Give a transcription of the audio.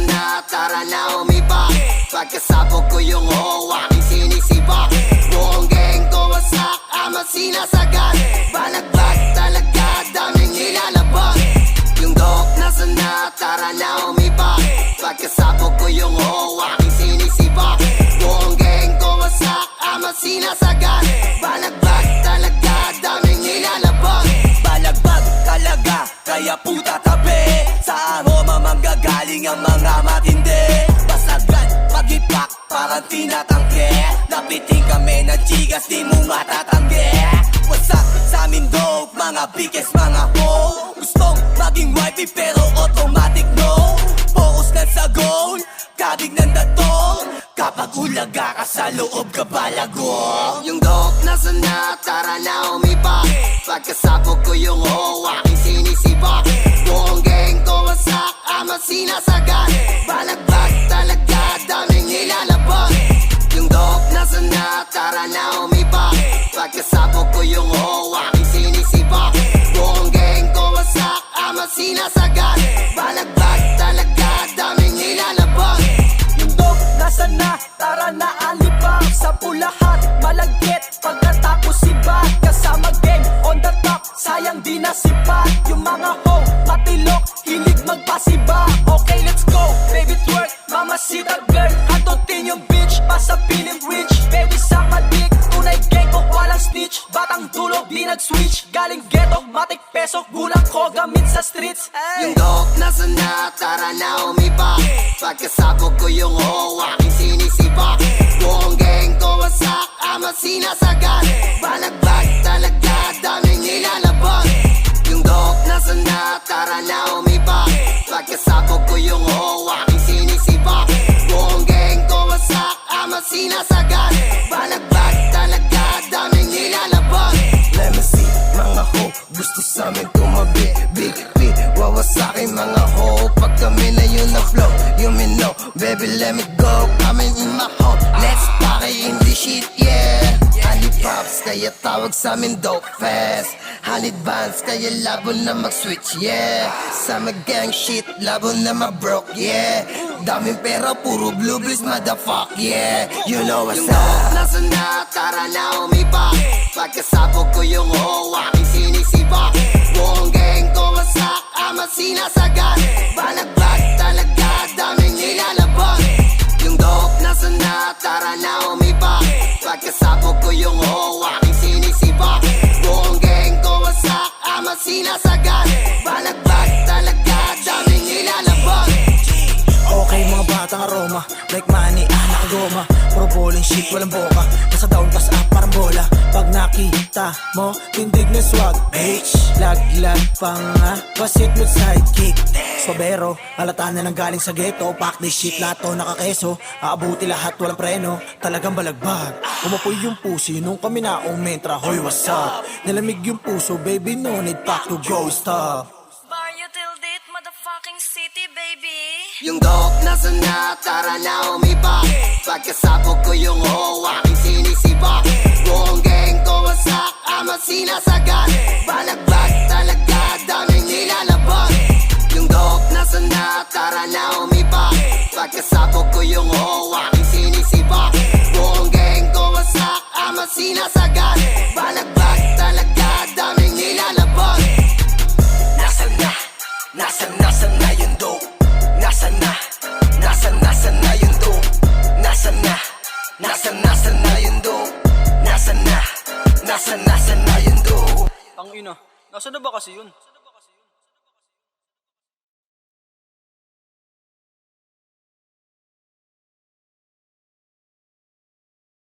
na, tara na umibak. Pagkasabog ko yung aking sinisibak. Buong gang ko wasak, ama sinasagat. Balagbag talaga, daming ilalabag. Yung dope nasa na, tara na umibak. Pagkasabog ko yung aking sinisibak. Buong gang ko wasak, ama sinasagat. Balagbag talaga, daming ilalabag. Balagbag talaga, kaya puta tabi. Sa aroma manggagaling ang mga matindi. Basagan, pag-ipak, parang tinatangke. Napiting kami ng chigas, di mo matatangge. Wasak sa amin dope, mga biggest, mga ho. Gustong maging wifey pero automatic no. Focus lang sa goal, kabig ng datong. Kapag ulaga ka sa loob ka balago. Yung dope nasa na, tara na umibak. Pagkasabog ko yung aking sinisibak. Buong gang ko wasak, ama sinasagat. Balagbag talaga, daming ilalabag. Yung dope nasa na, tara na umibak. Pagkasabog ko yung aking sinisibak. Buong gang ko wasak, ama sinasagat. Balagbag talaga, daming ilalabag. Yung dope nasa na, tara na alibak. Sa pulahat, malagkit, pagkatapos sibat. Kasama gang, on the top, sayang di nasipat. Yung mga ho, matilok, hilig magpasiba. Okay, let's go, baby twerk, mamacita girl. Antutin yung bitch, pasa piling rich. Baby sa madik, tunay gang ko, walang snitch. Batang dulo, di nag-switch. Galing ghetto, matik peso, gulang ko gamit sa streets. Yung dope nasa na, tara na umibak. Pagkasabog ko yung aking sinisibak. Buong gang ko wasak, ama sinasagat. Balagbag talaga, daming ilalabag. Yung dope nasa na, tara na umibak. Pagkasabog ko yung aking sinisibak. Buong gang ko wasak, ama sinasagat. Balagbag talaga, daming ilalabag. Let me see, mga ho, gusto sa amin tumabi. Big P, wawasakin mga ho. Pag kami na yun na flow, you may know. Baby, let me go, coming in my home. Let's party in the shit, yeah. Honey Pops, kaya tawag sa amin dope fest. Honey Buns, kaya labo na mag-switch, yeah. Sama gang shit, labo na mag-broke, yeah. Daming pera, puro blue bills, motherfuck, yeah. You know what's Yung dope up. nasa na, tara na umibak. Pagkasabog ko yung aking sinisibak. Buong gang ko wasak, ama sinasagat. Balagbag talaga, daming ilalabag. Yung dope nasa na, tara na umibak. Pagkasabog ko yung aking sinisibak. Buong gang ko wasak, ama sinasagat. Balagbag talaga, daming ilalabag. Okay mga batang aroma, like money, nakagoma. Puro bowling shit, walang boka. Nasa down, tas up, parang bola. Pag nakita mo, tindig na swag, bitch. Laglag pa nga, basit with sidekick. Sobero, halata na nang galing sa ghetto. Pack this shit, lahat to nakakeso. Aabuti lahat, walang preno, talagang balagbag. Umapoy yung pusi nung kami na umentra. Hoy, what's up? Nalamig yung puso, baby, no need pack to go, stop. Bar you till date, motherfucking city, baby. Yung dope nasa na, tara na umibak. Pagkasabog ko yung aking sinisibak. Buong gang ko wasak, ama sinasagat. Balagbag talaga, daming ilalabag. Yung dope nasa na, tara na umibak. Pagkasabog ko yung aking sinisibak. Buong gang ko wasak, ama sinasagat. Balagbag talaga, daming ilalabag. Nasaan na yung dope? Nasaan na yung dope? Nasaan na yung dope? Nasaan na yung dope? Ang ina, nasa na ba kasi yun?